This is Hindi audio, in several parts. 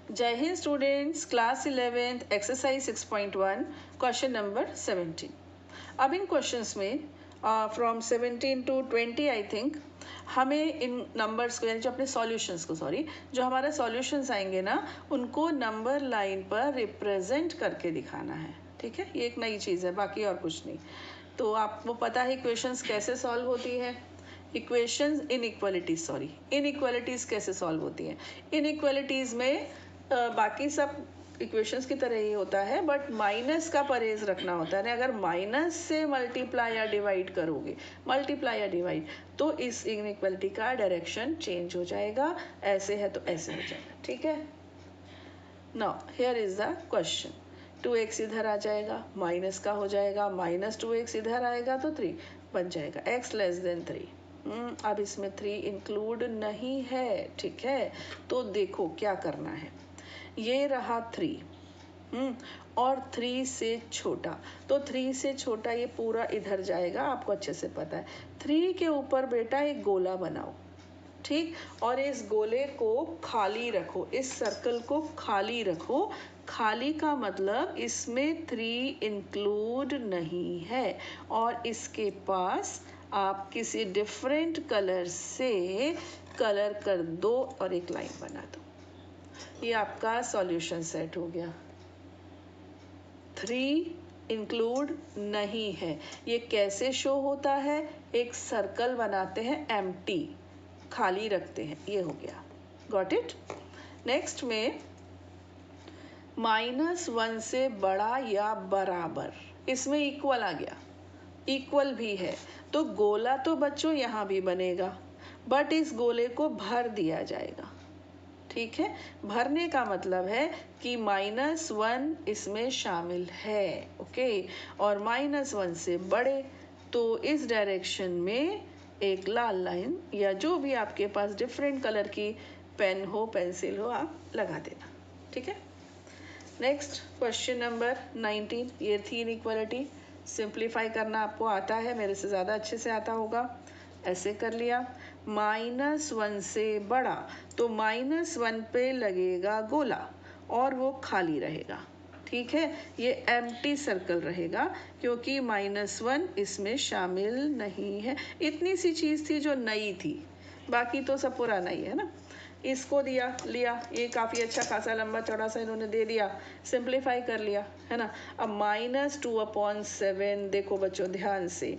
जय Hind students, class 11th exercise 6.1 question number 17। अब इन क्वेश्चंस में फ्रॉम 17 टू 20 आई थिंक हमें इन नंबर्स को यानी जो अपने सॉल्यूशंस को जो हमारे सॉल्यूशंस आएंगे ना उनको नंबर लाइन पर रिप्रेजेंट करके दिखाना है। ठीक है, ये एक नई चीज़ है, बाकी और कुछ नहीं। तो आपको पता है इक्वेशंस कैसे सॉल्व होती है। इक्वेशंस इनइक्वालिटीज कैसे सॉल्व होती हैं। इनइक्वालिटीज में बाकी सब इक्वेशंस की तरह ही होता है, बट माइनस का परहेज रखना होता है। अगर माइनस से मल्टीप्लाई या डिवाइड करोगे, तो इस इनइक्वालिटी का डायरेक्शन चेंज हो जाएगा। ऐसे है तो ऐसे हो जाएगा। ठीक है, now here is the question. 2x इधर आ जाएगा, माइनस का हो जाएगा, -2x इधर आएगा तो 3 बन जाएगा, x लेस देन 3। अब इसमें 3 इंक्लूड नहीं है। ठीक है, तो देखो क्या करना है। ये रहा 3 और 3 से छोटा, तो 3 से छोटा ये पूरा इधर जाएगा, आपको अच्छे से पता है। 3 के ऊपर बेटा एक गोला बनाओ, ठीक, और इस गोले को खाली रखो, इस सर्कल को खाली रखो। खाली का मतलब इसमें 3 इंक्लूड नहीं है, और इसके पास आप किसी डिफरेंट कलर से कलर कर दो और एक लाइन बना दो। ये आपका सॉल्यूशन सेट हो गया। 3 इंक्लूड नहीं है। ये कैसे शो होता है, एक सर्कल बनाते हैं, एम्प्टी, खाली रखते हैं, ये हो गया। Got it. नेक्स्ट में -1 से बड़ा या बराबर, इसमें इक्वल आ गया, इक्वल भी है, तो गोला तो बच्चों यहाँ भी बनेगा, बट इस गोले को भर दिया जाएगा। ठीक है, भरने का मतलब है कि -1 इसमें शामिल है। ओके, और -1 से बड़े, तो इस डायरेक्शन में एक लाल लाइन या जो भी आपके पास डिफरेंट कलर की पेन हो, पेंसिल हो, आप लगा देना। ठीक है, नेक्स्ट क्वेश्चन नंबर 19। ये थी इनइक्वालिटी। सिंप्लीफाई करना आपको आता है, मेरे से ज़्यादा अच्छे से आता होगा। ऐसे कर लिया, -1 से बड़ा, तो -1 पे लगेगा गोला और वो खाली रहेगा। ठीक है, ये एम्प्टी सर्कल रहेगा क्योंकि -1 इसमें शामिल नहीं है। इतनी सी चीज़ थी जो नई थी, बाकी तो सब पुराना ही है ना। इसको दिया लिया, ये काफ़ी अच्छा खासा लंबा चौड़ा सा इन्होंने दे दिया, सिंप्लीफाई कर लिया, है ना। अब -2/7, देखो बच्चों ध्यान से,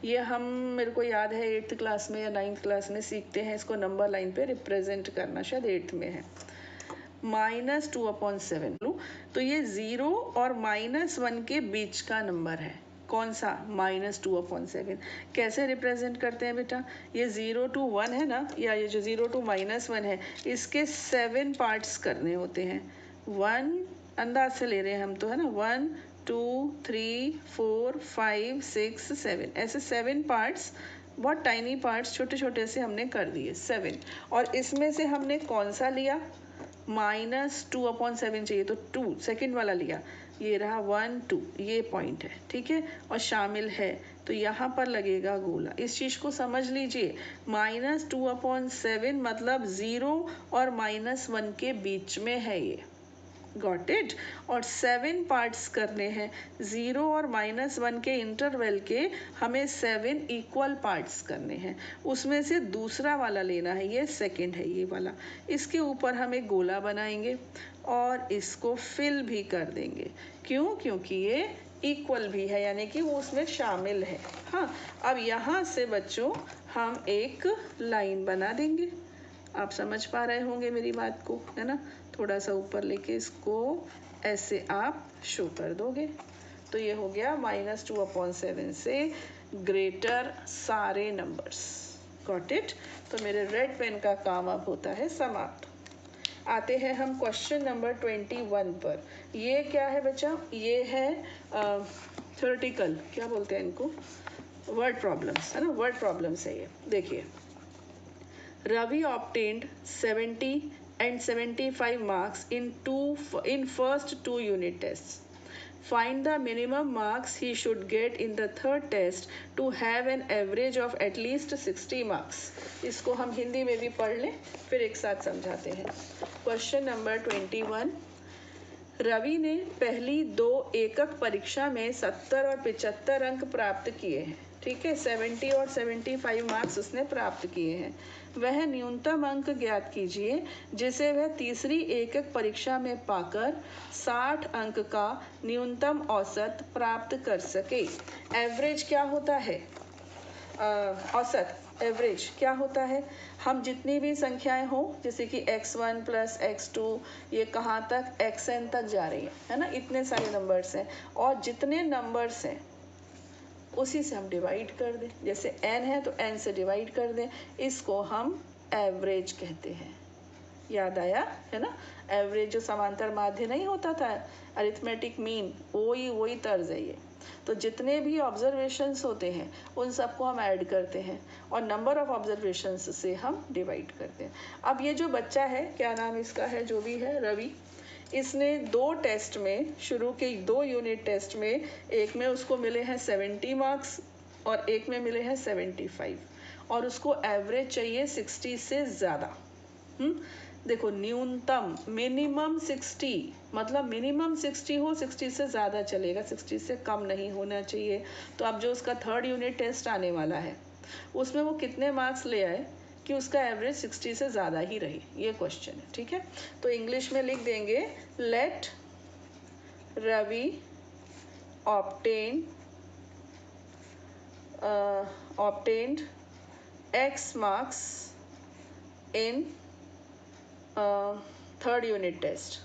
ये हम, मेरे को याद है 8th क्लास में या 9th क्लास में सीखते हैं इसको नंबर लाइन पे रिप्रेजेंट करना, शायद 8th में है। -2/7, तो ये 0 और -1 के बीच का नंबर है। कौन सा? -2/7। कैसे रिप्रेजेंट करते हैं बेटा? ये 0 to 1 है ना, या ये जो 0 to -1 है, इसके 7 पार्ट्स करने होते हैं। 1 अंदाज से ले रहे हैं हम तो, है ना। 1 2 3 4 5 6 7, ऐसे 7 पार्ट्स, बहुत टाइनी पार्ट्स, छोटे छोटे से हमने कर दिए 7। और इसमें से हमने कौन सा लिया? -2/7 चाहिए तो 2 सेकंड वाला लिया, ये रहा 1 2, ये पॉइंट है। ठीक है, और शामिल है तो यहाँ पर लगेगा गोला। इस चीज़ को समझ लीजिए, -2/7 मतलब 0 और -1 के बीच में है ये। Got it. और 7 पार्ट्स करने हैं, 0 और -1 के इंटरवल के हमें 7 इक्वल पार्ट्स करने हैं। उसमें से दूसरा वाला लेना है, ये सेकंड है ये वाला। इसके ऊपर हम एक गोला बनाएंगे और इसको फिल भी कर देंगे। क्यों? क्योंकि ये इक्वल भी है, यानी कि वो उसमें शामिल है। हाँ, अब यहाँ से बच्चों हम एक लाइन बना देंगे। आप समझ पा रहे होंगे मेरी बात को, है ना। थोड़ा सा ऊपर लेके इसको ऐसे आप शो कर दोगे, तो ये हो गया -2/7 से ग्रेटर सारे नंबर्स। Got it. तो मेरे रेड पेन का काम अब होता है समाप्त। आते हैं हम क्वेश्चन नंबर 21 पर। ये क्या है बच्चा? ये है थ्योरेटिकल, क्या बोलते हैं इनको, वर्ड प्रॉब्लम्स, है ना। वर्ड प्रॉब्लम्स है ये। देखिए, Ravi obtained 70 and 75 marks in first two unit tests. Find the minimum marks he should get in the third test to have an average of at least 60 marks. इसको हम हिंदी में भी पढ़ लें, फिर एक साथ समझाते हैं। Question number 21। रवि ने पहली 2 एकक परीक्षा में 70 और 75 अंक प्राप्त किए हैं। ठीक है, 70 और 75 मार्क्स उसने प्राप्त किए हैं। वह न्यूनतम अंक ज्ञात कीजिए जिसे वह तीसरी एकक परीक्षा में पाकर 60 अंक का न्यूनतम औसत प्राप्त कर सके। एवरेज क्या होता है? औसत एवरेज क्या होता है? हम जितनी भी संख्याएं हो, जैसे कि x1 प्लस x2, ये कहाँ तक xn तक जा रही है ना, इतने सारे नंबर्स हैं, और जितने नंबर्स हैं उसी से हम डिवाइड कर दें। जैसे n है तो n से डिवाइड कर दें, इसको हम एवरेज कहते हैं। याद आया है ना? एवरेज जो समांतर माध्य नहीं होता था, अरिथमेटिक मीन, वही तर्ज है ये। तो जितने भी ऑब्जर्वेशंस होते हैं उन सबको हम ऐड करते हैं और नंबर ऑफ ऑब्जर्वेशंस से हम डिवाइड करते हैं। अब ये जो बच्चा है, क्या नाम इसका है, जो भी है, रवि, इसने 2 टेस्ट में, शुरू के 2 यूनिट टेस्ट में, एक में उसको मिले हैं 70 मार्क्स और एक में मिले हैं 75, और उसको एवरेज चाहिए 60 से ज़्यादा। देखो, न्यूनतम, मिनिमम 60, मतलब मिनिमम 60 हो, 60 से ज़्यादा चलेगा, 60 से कम नहीं होना चाहिए। तो अब जो उसका 3rd यूनिट टेस्ट आने वाला है उसमें वो कितने मार्क्स ले आए कि उसका एवरेज 60 से ज़्यादा ही रहे, ये क्वेश्चन है। ठीक है, तो इंग्लिश में लिख देंगे, let Ravi obtained X marks in 3rd unit test.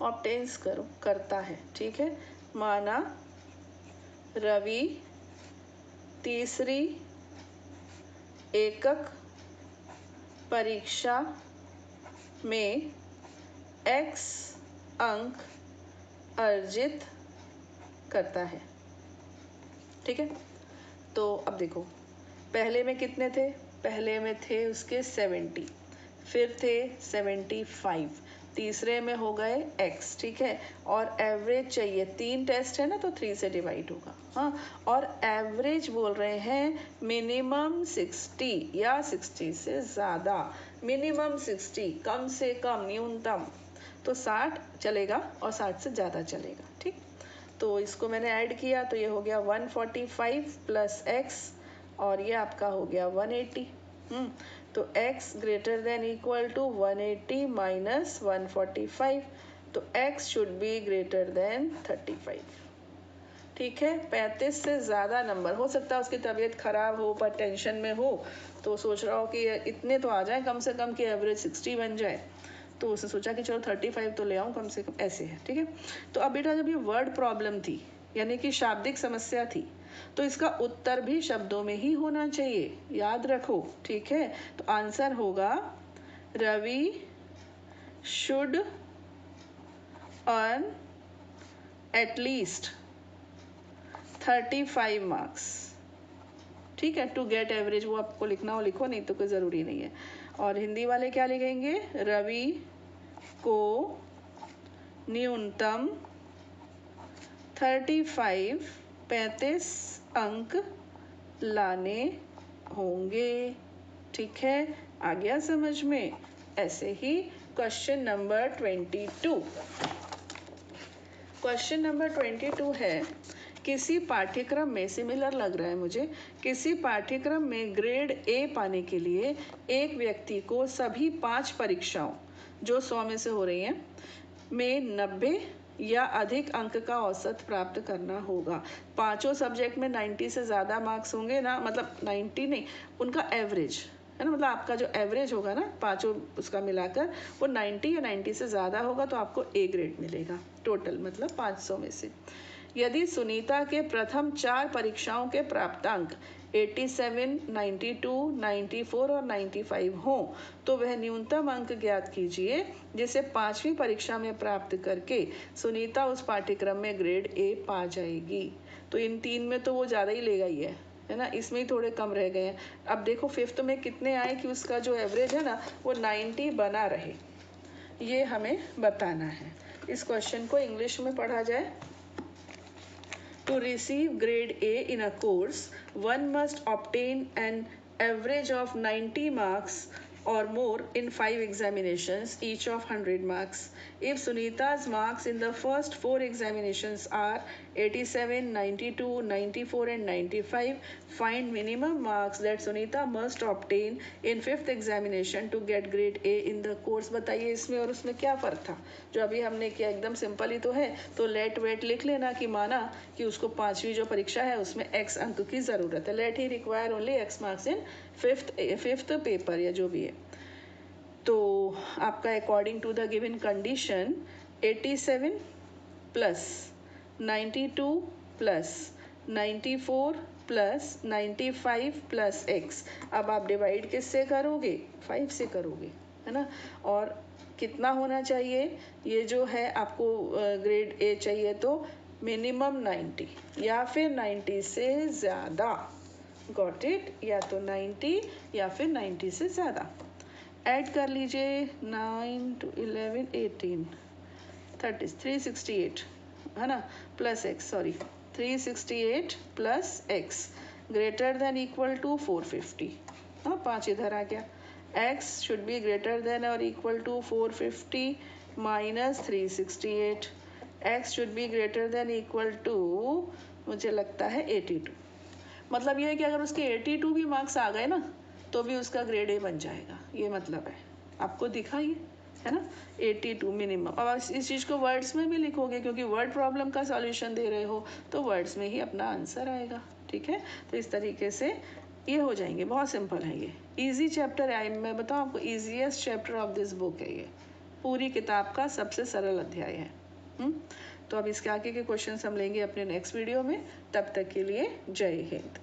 Obtains करता है। ठीक है, माना रवि तीसरी एकक परीक्षा में X अंक अर्जित करता है। ठीक है, तो अब देखो, पहले में कितने थे? पहले में थे उसके 70, फिर थे 75, तीसरे में हो गए x। ठीक है, और एवरेज चाहिए, 3 टेस्ट है ना, तो 3 से डिवाइड होगा। हाँ, और एवरेज बोल रहे हैं मिनिमम 60 या 60 से ज़्यादा। मिनिमम 60, कम से कम, न्यूनतम तो 60 चलेगा और 60 से ज़्यादा चलेगा। ठीक, तो इसको मैंने ऐड किया तो ये हो गया 145 प्लस x, और ये आपका हो गया 180। तो x greater than equal to 180 minus 145, तो x should be greater than 35। ठीक है, 35 से ज़्यादा नंबर हो सकता है, उसकी तबीयत खराब हो, पर टेंशन में हो, तो सोच रहा हो कि इतने तो आ जाए कम से कम कि एवरेज 60 बन जाए, तो उसने सोचा कि चलो 35 तो ले आऊँ कम से कम, ऐसे है। ठीक है, तो अब बेटा, जब ये वर्ड प्रॉब्लम थी, यानी कि शाब्दिक समस्या थी, तो इसका उत्तर भी शब्दों में ही होना चाहिए, याद रखो। ठीक है, तो आंसर होगा, Ravi should earn at least 35 marks. ठीक है, टू गेट एवरेज, वो आपको लिखना हो लिखो, नहीं तो कोई ज़रूरी नहीं है। और हिंदी वाले क्या लिखेंगे? रवि को न्यूनतम 35 अंक लाने होंगे। ठीक है, आ गया समझ में? ऐसे ही क्वेश्चन नंबर 22। क्वेश्चन नंबर 22 है, किसी पाठ्यक्रम में, सिमिलर लग रहा है मुझे, किसी पाठ्यक्रम में ग्रेड ए पाने के लिए एक व्यक्ति को सभी 5 परीक्षाओं, जो 100 में से हो रही हैं, में 90 या अधिक अंक का औसत प्राप्त करना होगा। पांचों सब्जेक्ट में 90 से ज़्यादा मार्क्स होंगे ना, मतलब 90 नहीं, उनका एवरेज है ना, मतलब आपका जो एवरेज होगा ना पांचों उसका मिलाकर, वो 90 या 90 से ज़्यादा होगा तो आपको ए ग्रेड मिलेगा, टोटल मतलब 500 में से। यदि सुनीता के प्रथम 4 परीक्षाओं के प्राप्तांक 87, 92, 94 और 95 हों, तो वह न्यूनतम अंक ज्ञात कीजिए जिसे 5वीं परीक्षा में प्राप्त करके सुनीता उस पाठ्यक्रम में ग्रेड ए पा जाएगी। तो इन 3 में तो वो ज़्यादा ही लेगा ही है ना, इसमें ही थोड़े कम रह गए हैं। अब देखो 5th में कितने आए कि उसका जो एवरेज है ना वो 90 बना रहे, ये हमें बताना है। इस क्वेश्चन को इंग्लिश में पढ़ा जाए। To receive grade A in a course, one must obtain an average of 90 marks or more in 5 examinations, each of 100 marks. If Sunita's marks in the first 4 examinations are 87, 92, 94 and 95, find minimum marks that Sunita must obtain in 5th examination to get grade A in the course. बताइए इसमें और उसमें क्या फ़र्क था? जो अभी हमने किया एकदम सिंपल ही तो है, तो लेट वेट लिख लेना कि माना कि उसको 5वीं जो परीक्षा है उसमें x अंक की ज़रूरत है। Let he require only x marks in fifth paper या जो भी है। तो आपका according to the given condition 87 plus 92 plus 94 plus 95 plus x। अब आप डिवाइड किससे करोगे? 5 से करोगे, है ना। और कितना होना चाहिए? ये जो है आपको ग्रेड ए चाहिए तो मिनिमम 90 या फिर 90 से ज़्यादा। Got it? या तो 90 या फिर 90 से ज़्यादा। ऐड कर लीजिए 9 to 11 18 30 368, है ना, plus x, sorry 368 plus x greater than equal to 450। हाँ, 5 इधर आ गया। x should be greater than और equal to 450 minus 368। x should be greater than equal to, मुझे लगता है 82। मतलब ये है कि अगर उसके 82 भी मार्क्स आ गए ना तो भी उसका ग्रेड ए बन जाएगा, ये मतलब है। आपको दिखा ये, है ना, 82 मिनिमम। अब इस चीज़ को वर्ड्स में भी लिखोगे क्योंकि वर्ड प्रॉब्लम का सॉल्यूशन दे रहे हो तो वर्ड्स में ही अपना आंसर आएगा। ठीक है, तो इस तरीके से ये हो जाएंगे। बहुत सिंपल है ये, इजी चैप्टर है। मैं बताऊँ आपको, easiest chapter of this book है ये, पूरी किताब का सबसे सरल अध्याय है। तो अब इसके आगे के क्वेश्चंस हम लेंगे अपने नेक्स्ट वीडियो में। तब तक के लिए जय हिंद।